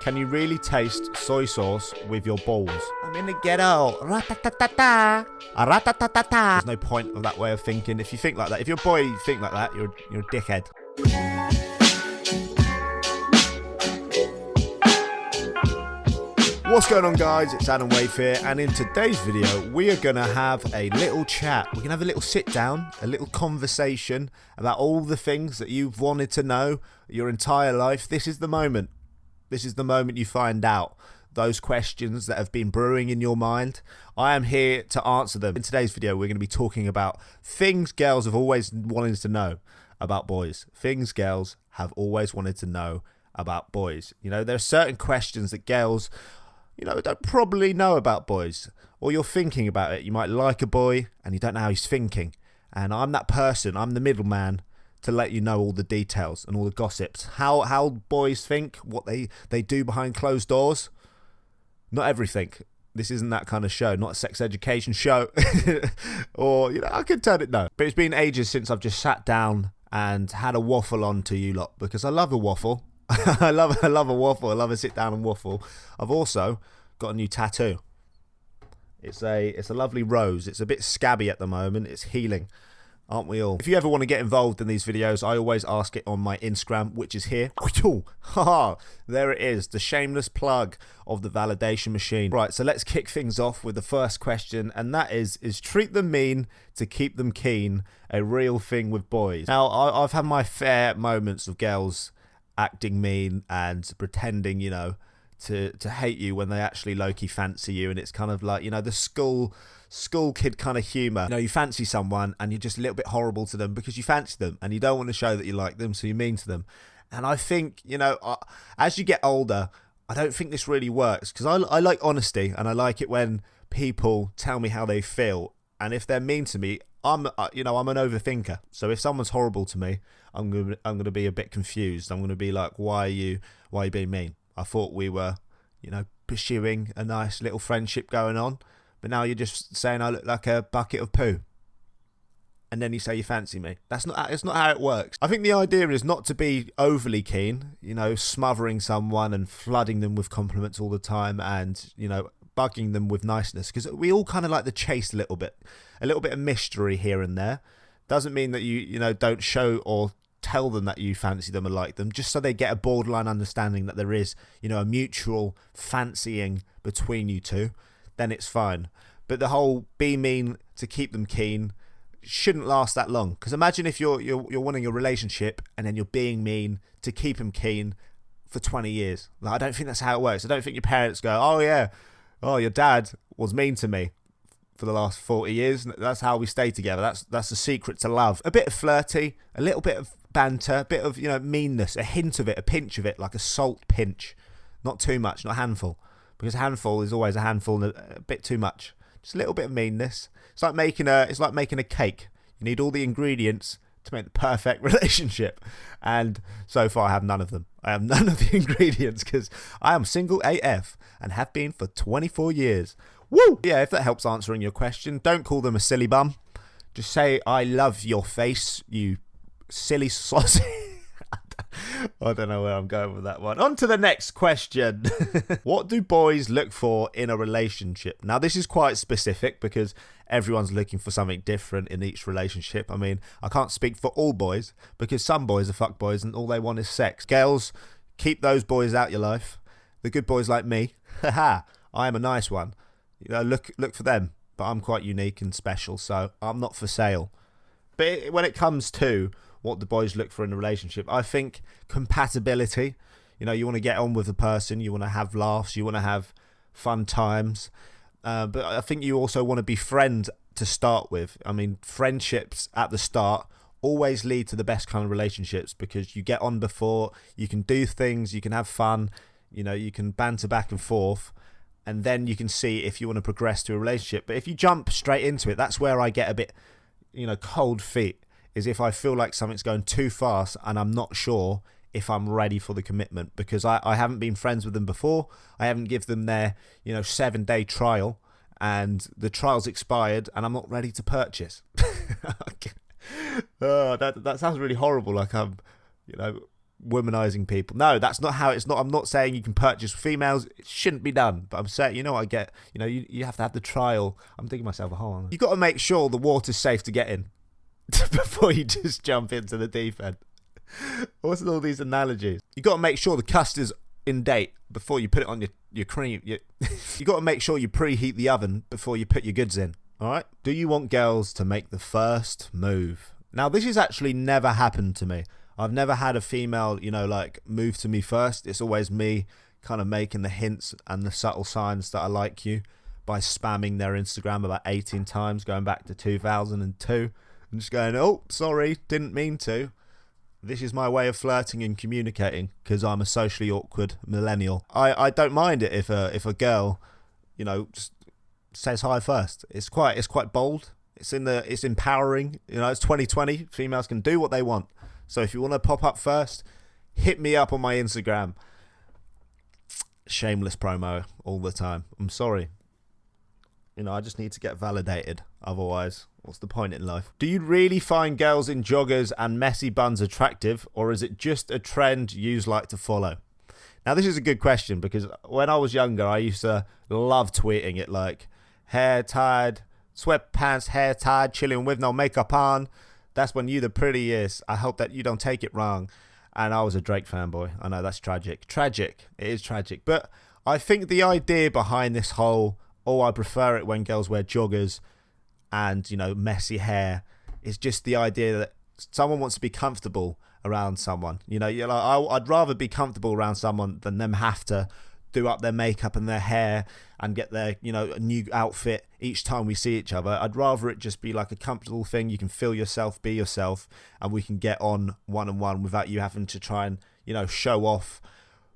Can you really taste soy sauce with your balls? I'm in the ghetto. Ra-ta-ta-ta-ta. Ra-ta-ta-ta-ta. There's no point of that way of thinking. If you think like that, if your boy think like that, you're a dickhead. What's going on, guys? It's Adam Wave here, and in today's video we are going to have a little chat. We're going to have a little sit down, a little conversation about all the things that you've wanted to know your entire life. This is the moment. This is the moment you find out those questions that have been brewing in your mind. I am here to answer them. In today's video, we're going to be talking about things girls have always wanted to know about boys. Things girls have always wanted to know about boys. You know, there are certain questions that girls, you know, don't probably know about boys, or you're thinking about it. You might like a boy and you don't know how he's thinking. And I'm that person, I'm the middleman to let you know all the details and all the gossips. How boys think, what they do behind closed doors. Not everything. This isn't that kind of show, not a sex education show. Or, you know, I could turn it no. But it's been ages since I've just sat down and had a waffle on to you lot, because I love a waffle. I love a waffle. I love a sit down and waffle. I've also got a new tattoo. It's a lovely rose. It's a bit scabby at the moment. It's healing, aren't we all? If you ever want to get involved in these videos, I always ask it on my Instagram, which is here. There it is, the shameless plug of the validation machine. Right, so let's kick things off with the first question, and that is treat them mean to keep them keen a real thing with boys? Now, I've had my fair moments of girls acting mean and pretending, you know, to hate you when they actually low-key fancy you, and it's kind of like, you know, the school kid kind of humour. You know, you fancy someone and you're just a little bit horrible to them because you fancy them and you don't want to show that you like them, so you're mean to them. And I think, you know, as you get older, I don't think this really works, because I like honesty, and I like it when people tell me how they feel. And if they're mean to me, I'm an overthinker. So if someone's horrible to me, I'm gonna be a bit confused. I'm gonna be like, why are you being mean? I thought we were, you know, pursuing a nice little friendship going on, but now you're just saying I look like a bucket of poo, and then you say you fancy me. It's not how it works. I think the idea is not to be overly keen, you know, smothering someone and flooding them with compliments all the time, and, you know, bugging them with niceness, because we all kind of like the chase a little bit of mystery here and there. Doesn't mean that you know, don't show or tell them that you fancy them or like them, just so they get a borderline understanding that there is, you know, a mutual fancying between you two. Then it's fine. But the whole be mean to keep them keen shouldn't last that long, because imagine if you're wanting a relationship and then you're being mean to keep them keen for 20 years. Like, I don't think that's how it works. I don't think your parents go, oh yeah, oh, your dad was mean to me for the last 40 years. That's how we stay together. That's the secret to love. A bit of flirty, a little bit of banter, a bit of, you know, meanness, a hint of it, a pinch of it, like a salt pinch. Not too much, not a handful, because a handful is always a handful, a bit too much. Just a little bit of meanness. It's like making a cake. You need all the ingredients to make the perfect relationship, and so far I have none of them. I have none of the ingredients, because I am single AF and have been for 24 years. Woo! Yeah, if that helps answering your question, don't call them a silly bum. Just say, I love your face, you silly sausage. I don't know where I'm going with that one. On to the next question. What do boys look for in a relationship? Now, this is quite specific, because everyone's looking for something different in each relationship. I mean, I can't speak for all boys, because some boys are fuckboys and all they want is sex. Girls, keep those boys out your life. The good boys like me, haha, I am a nice one. You know, look for them. But I'm quite unique and special, so I'm not for sale. But when it comes to what the boys look for in a relationship, I think compatibility. You know, you want to get on with the person, you want to have laughs, you want to have fun times. But I think you also want to be friends to start with. I mean, friendships at the start always lead to the best kind of relationships, because you get on before, you can do things, you can have fun, you know, you can banter back and forth, and then you can see if you want to progress to a relationship. But if you jump straight into it, that's where I get a bit, you know, cold feet, is if I feel like something's going too fast and I'm not sure if I'm ready for the commitment, because I haven't been friends with them before. I haven't given them their, you know, 7-day trial, and the trial's expired and I'm not ready to purchase. Oh, that sounds really horrible, like I'm, you know, womanizing people. No, that's not how it's not. I'm not saying you can purchase females. It shouldn't be done. But I'm saying, you know what I get? You know, you have to have the trial. I'm digging myself a hole. You got to make sure the water's safe to get in before you just jump into the deep end. What's with all these analogies? You got to make sure the custard's in date before you put it on your cream. You got to make sure you preheat the oven before you put your goods in. All right? Do you want girls to make the first move? Now, this has actually never happened to me. I've never had a female, you know, like move to me first. It's always me kind of making the hints and the subtle signs that I like you by spamming their Instagram about 18 times, going back to 2002, and just going, oh, sorry, didn't mean to. This is my way of flirting and communicating because I'm a socially awkward millennial. I don't mind it if a girl, you know, just says hi first. It's quite bold. It's empowering. You know, it's 2020. Females can do what they want. So if you want to pop up first, hit me up on my Instagram. Shameless promo all the time. I'm sorry. You know, I just need to get validated. Otherwise, what's the point in life? Do you really find girls in joggers and messy buns attractive, or is it just a trend yous like to follow? Now, this is a good question because when I was younger, I used to love tweeting it like, hair tied, sweatpants, hair tied, chilling with no makeup on. That's when you the prettiest. I hope that you don't take it wrong. And I was a Drake fanboy. I know that's tragic. Tragic. It is tragic. But I think the idea behind this whole, oh, I prefer it when girls wear joggers and, you know, messy hair, is just the idea that someone wants to be comfortable around someone. You know, you're like, I'd rather be comfortable around someone than them have to do up their makeup and their hair and get their, you know, a new outfit each time we see each other. I'd rather it just be like a comfortable thing. You can feel yourself, be yourself, and we can get on one-on-one without you having to try and, you know, show off.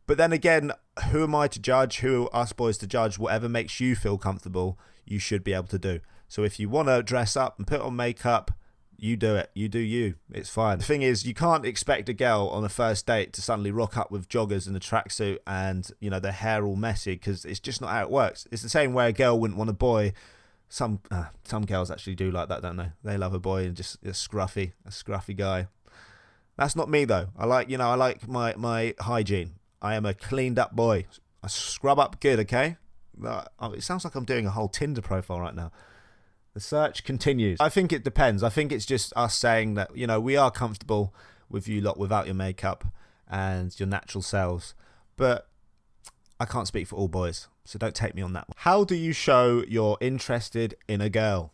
But then again, who am I to judge? Who are us boys to judge? Whatever makes you feel comfortable, you should be able to do. So if you want to dress up and put on makeup, you do it. You do you. It's fine. The thing is, you can't expect a girl on a first date to suddenly rock up with joggers and a tracksuit and, you know, their hair all messy, because it's just not how it works. It's the same way a girl wouldn't want a boy. Some girls actually do like that, don't they? They love a boy and just a scruffy guy. That's not me though. I like my hygiene. I am a cleaned up boy. I scrub up good, okay? It sounds like I'm doing a whole Tinder profile right now. The search continues. I think it depends. I think it's just us saying that, you know, we are comfortable with you lot without your makeup and your natural selves. But I can't speak for all boys, so don't take me on that one. How do you show you're interested in a girl?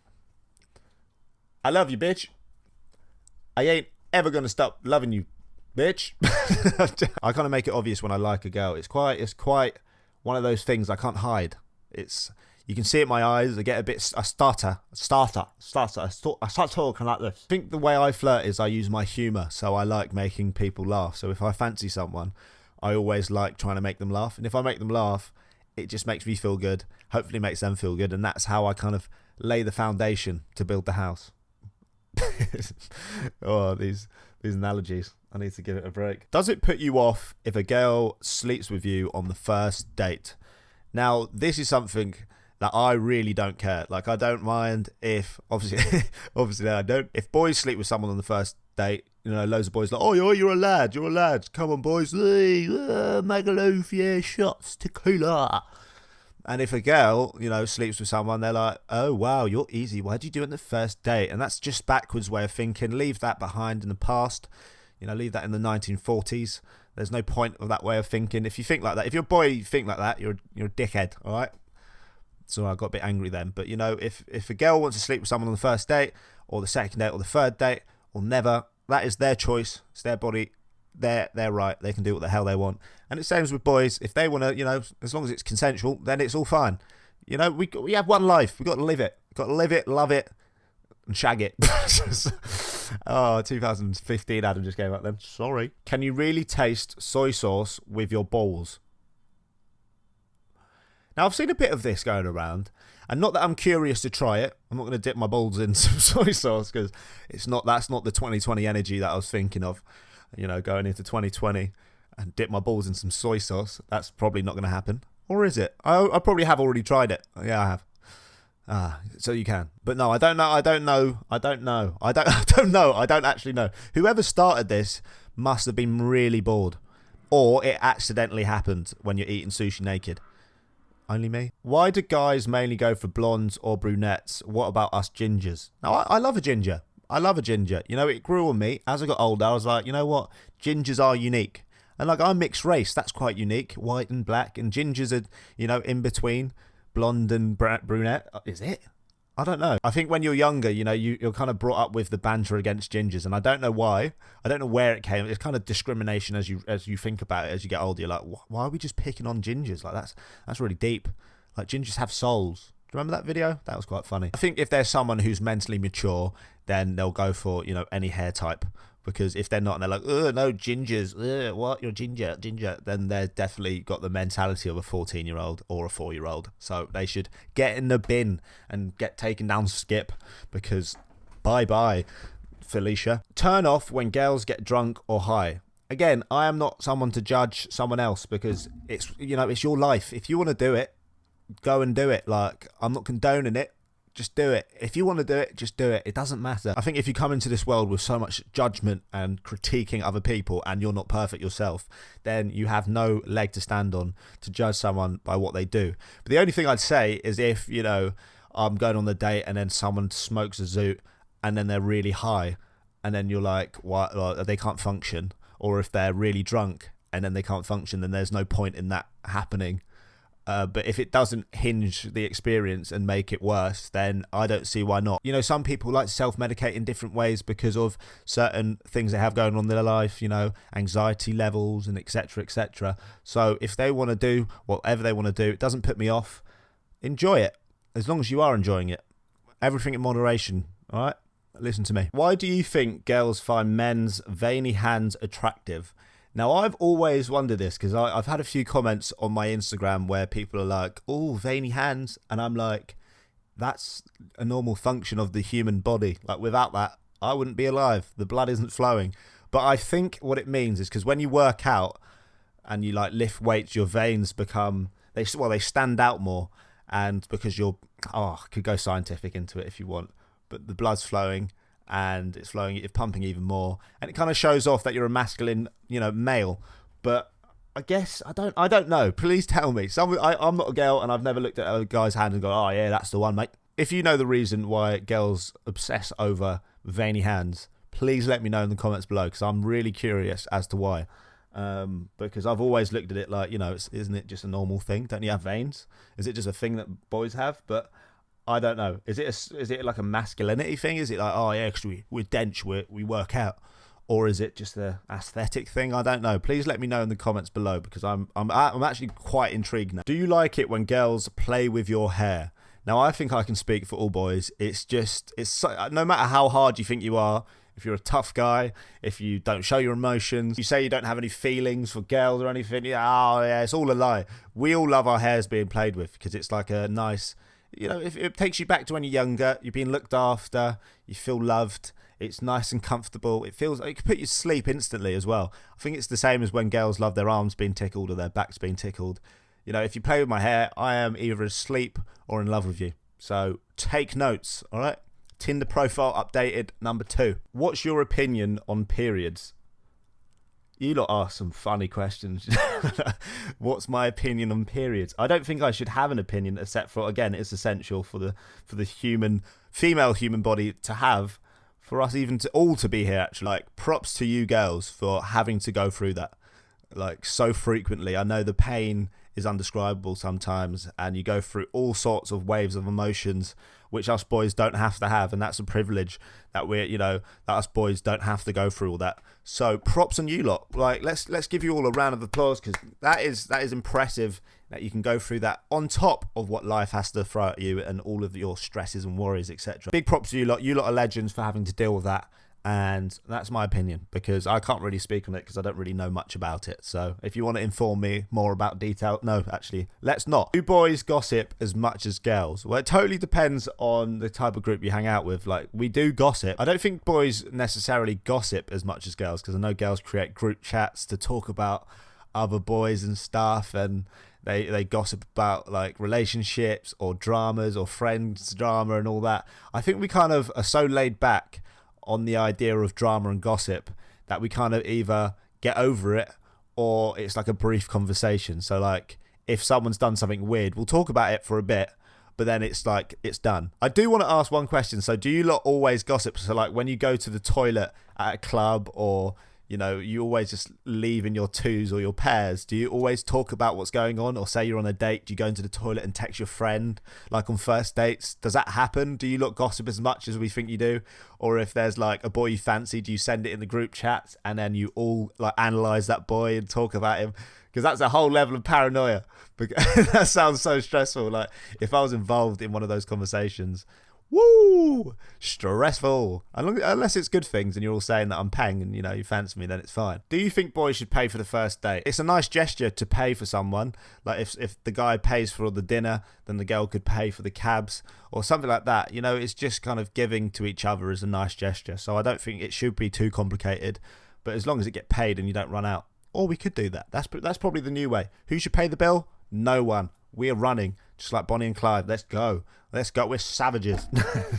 I love you, bitch. I ain't ever going to stop loving you, bitch. I kind of make it obvious when I like a girl. It's quite one of those things I can't hide. You can see it in my eyes. I start talking like this. I think the way I flirt is I use my humour, so I like making people laugh. So if I fancy someone, I always like trying to make them laugh. And if I make them laugh, it just makes me feel good. Hopefully makes them feel good. And that's how I kind of lay the foundation to build the house. Oh, these analogies. I need to give it a break. Does it put you off if a girl sleeps with you on the first date? Now, this is something that I really don't care. Like, I don't mind if, obviously I don't. If boys sleep with someone on the first date, you know, loads of boys like, oh, you're a lad. Come on, boys. Hey, Magaluf, yeah, shots, tequila. And if a girl, you know, sleeps with someone, they're like, oh, wow, you're easy. Why'd you do it on the first date? And that's just backwards way of thinking. Leave that behind in the past. You know, leave that in the 1940s. There's no point of that way of thinking. If you think like that, if you're a boy, you think like that, you're a dickhead, all right? So I got a bit angry then. But, you know, if a girl wants to sleep with someone on the first date or the second date or the third date or never, that is their choice. It's their body. They're right. They can do what the hell they want. And it's same as with boys. If they want to, you know, as long as it's consensual, then it's all fine. You know, we have one life. We've got to live it. We've got to live it, love it, and shag it. Oh, 2015 Adam just came up then. Sorry. Can you really taste soy sauce with your balls? Now, I've seen a bit of this going around, and not that I'm curious to try it. I'm not going to dip my balls in some soy sauce because that's not the 2020 energy that I was thinking of. You know, going into 2020 and dip my balls in some soy sauce. That's probably not going to happen. Or is it? I probably have already tried it. Yeah, I have. So you can. But no, I don't know. I don't know. I don't know. I don't know. I don't actually know. Whoever started this must have been really bored. Or it accidentally happened when you're eating sushi naked. Only me? Why do guys mainly go for blondes or brunettes? What about us gingers? Now, I love a ginger. I love a ginger. You know, it grew on me. As I got older, I was like, you know what? Gingers are unique. And like, I'm mixed race. That's quite unique. White and black. And gingers are, you know, in between. Blonde and brunette. Is it? I don't know. I think when you're younger, you know, you're kind of brought up with the banter against gingers, and I don't know why. I don't know where it came. It's kind of discrimination as you think about it as you get older. You're like, why are we just picking on gingers? Like that's really deep. Like, gingers have souls. Do you remember that video? That was quite funny. I think if there's someone who's mentally mature, then they'll go for, you know, any hair type. Because if they're not, and they're like, oh, no, gingers, what, you're ginger, then they're definitely got the mentality of a 14-year-old or a 4-year-old. So they should get in the bin and get taken down skip, because bye-bye, Felicia. Turn off when girls get drunk or high. Again, I am not someone to judge someone else, because it's, you know, it's your life. If you want to do it, go and do it. Like, I'm not condoning it. Just do it. If you want to do it, just do it. It doesn't matter. I think if you come into this world with so much judgment and critiquing other people, and you're not perfect yourself, then you have no leg to stand on to judge someone by what they do. But the only thing I'd say is if, you know, I'm going on the date and then someone smokes a zoot and then they're really high, and then you're like, what? Like, they can't function. Or if they're really drunk and then they can't function, then there's no point in that happening. But if it doesn't hinge the experience and make it worse, then I don't see why not. You know, some people like to self-medicate in different ways because of certain things they have going on in their life, you know, anxiety levels and etc, etc. So if they want to do whatever they want to do, it doesn't put me off. Enjoy it, as long as you are enjoying it. Everything in moderation, all right? Listen to me. Why do you think girls find men's veiny hands attractive? Now, I've always wondered this, because I've had a few comments on my Instagram where people are like, oh, veiny hands. And I'm like, that's a normal function of the human body. Like, without that, I wouldn't be alive. The blood isn't flowing. But I think what it means is because when you work out and you like lift weights, your veins become, they stand out more. And because I could go scientific into it if you want, but the blood's flowing. And it's flowing, it's pumping even more, and it kind of shows off that you're a masculine, you know, male. But I guess I don't know. Please tell me. I'm not a girl, and I've never looked at a guy's hand and go, oh yeah, that's the one, mate. If you know the reason why girls obsess over veiny hands, please let me know in the comments below, because I'm really curious as to why. Because I've always looked at it like, you know, isn't it just a normal thing? Don't you have veins? Is it just a thing that boys have? But I don't know. Is it like a masculinity thing? Is it like, oh yeah, because we're dense, we work out, or is it just a aesthetic thing? I don't know. Please let me know in the comments below, because I'm actually quite intrigued now. Do you like it when girls play with your hair? Now, I think I can speak for all boys. It's no matter how hard you think you are, if you're a tough guy, if you don't show your emotions, you say you don't have any feelings for girls or anything. Yeah, it's all a lie. We all love our hairs being played with, because it's like a nice, you know, if it takes you back to when you're younger, you're being looked after, you feel loved, it's nice and comfortable. It can put you to sleep instantly as well. I think it's the same as when girls love their arms being tickled or their backs being tickled. You know, if you play with my hair, I am either asleep or in love with you. So take notes, all right? Tinder profile updated, number 2. What's your opinion on periods? You lot ask some funny questions. What's my opinion on periods? I don't think I should have an opinion, except for, again, it's essential for the female human body to have, for us even to all to be here, actually. Like, props to you girls for having to go through that, like, so frequently. I know the pain is undescribable sometimes, and you go through all sorts of waves of emotions, which us boys don't have to have, and that's a privilege that that us boys don't have to go through all that. So props on you lot. Like, let's give you all a round of applause, because that is impressive that you can go through that on top of what life has to throw at you and all of your stresses and worries, etc. Big props to you lot. You lot are legends for having to deal with that. And that's my opinion, because I can't really speak on it because I don't really know much about it. So if you want to inform me more about detail, no, actually, let's not. Do boys gossip as much as girls? Well, it totally depends on the type of group you hang out with. Like, we do gossip. I don't think boys necessarily gossip as much as girls, because I know girls create group chats to talk about other boys and stuff, and they gossip about like relationships or dramas or friends drama and all that. I think we kind of are so laid back on the idea of drama and gossip that we kind of either get over it or it's like a brief conversation. So like if someone's done something weird, we'll talk about it for a bit, but then it's like it's done. I do want to ask one question. So do you lot always gossip? So like when you go to the toilet at a club, or you know, you always just leave in your twos or your pairs, do you always talk about what's going on? Or say you're on a date, do you go into the toilet and text your friend like on first dates? Does that happen? Do you lot gossip as much as we think you do? Or if there's like a boy you fancy, do you send it in the group chat and then you all like analyze that boy and talk about him? Because that's a whole level of paranoia. That sounds so stressful. Like if I was involved in one of those conversations, woo, stressful. Unless it's good things and you're all saying that I'm paying and, you know, you fancy me, then it's fine. Do you think boys should pay for the first date? It's a nice gesture to pay for someone. Like if the guy pays for the dinner, then the girl could pay for the cabs or something like that. You know, it's just kind of giving to each other as a nice gesture. So I don't think it should be too complicated, but as long as it get paid and you don't run out. Or we could do that. That's probably the new way. Who should pay the bill? No one. We're running. Just like Bonnie and Clyde. Let's go. Let's go. We're savages.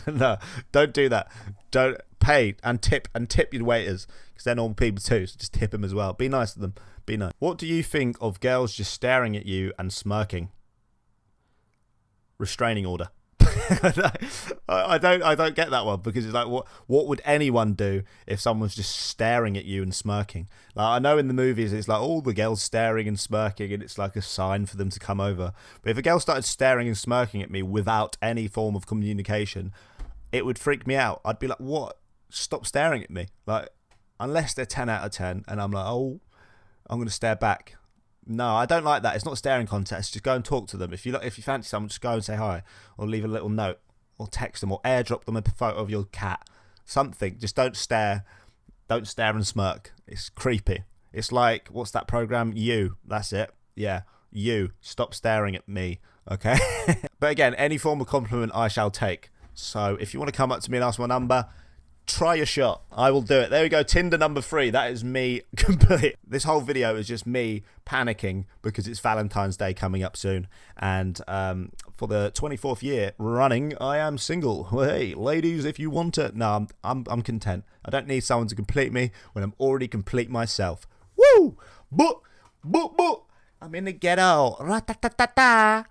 No, don't do that. Don't pay and tip your waiters, because they're normal people too. So just tip them as well. Be nice to them. Be nice. What do you think of girls just staring at you and smirking? Restraining order. I don't get that one, because it's like what would anyone do if someone's just staring at you and smirking? Like I know in the movies it's like all the girls staring and smirking and it's like a sign for them to come over. But if a girl started staring and smirking at me without any form of communication, it would freak me out. I'd be like, what? Stop staring at me. Like unless they're 10 out of 10 and I'm like, oh, I'm going to stare back. No, I don't like that. It's not a staring contest. Just go and talk to them. If you fancy someone, just go and say hi, or leave a little note, or text them, or airdrop them a photo of your cat. Something. Just don't stare. Don't stare and smirk. It's creepy. It's like, what's that program? You. That's it. Yeah. You. Stop staring at me. Okay. But again, any form of compliment I shall take. So if you want to come up to me and ask my number, try your shot. I will do it. There we go. Tinder number 3. That is me complete. This whole video is just me panicking because it's Valentine's Day coming up soon. And for the 24th year running, I am single. Hey, ladies, if you want it. No, I'm content. I don't need someone to complete me when I'm already complete myself. Woo! Boop! Boop! Boop! I'm in the ghetto. Ra-ta-ta-ta-ta.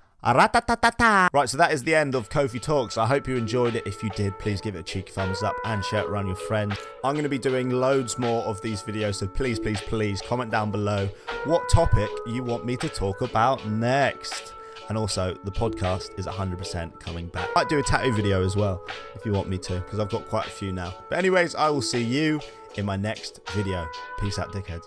Right, so that is the end of Kofi Talks. I hope you enjoyed it. If you did, please give it a cheeky thumbs up and share it around your friends. I'm going to be doing loads more of these videos, so please, please, please comment down below what topic you want me to talk about next. And also, the podcast is 100% coming back. I might do a tattoo video as well, if you want me to, because I've got quite a few now. But anyways, I will see you in my next video. Peace out, dickheads.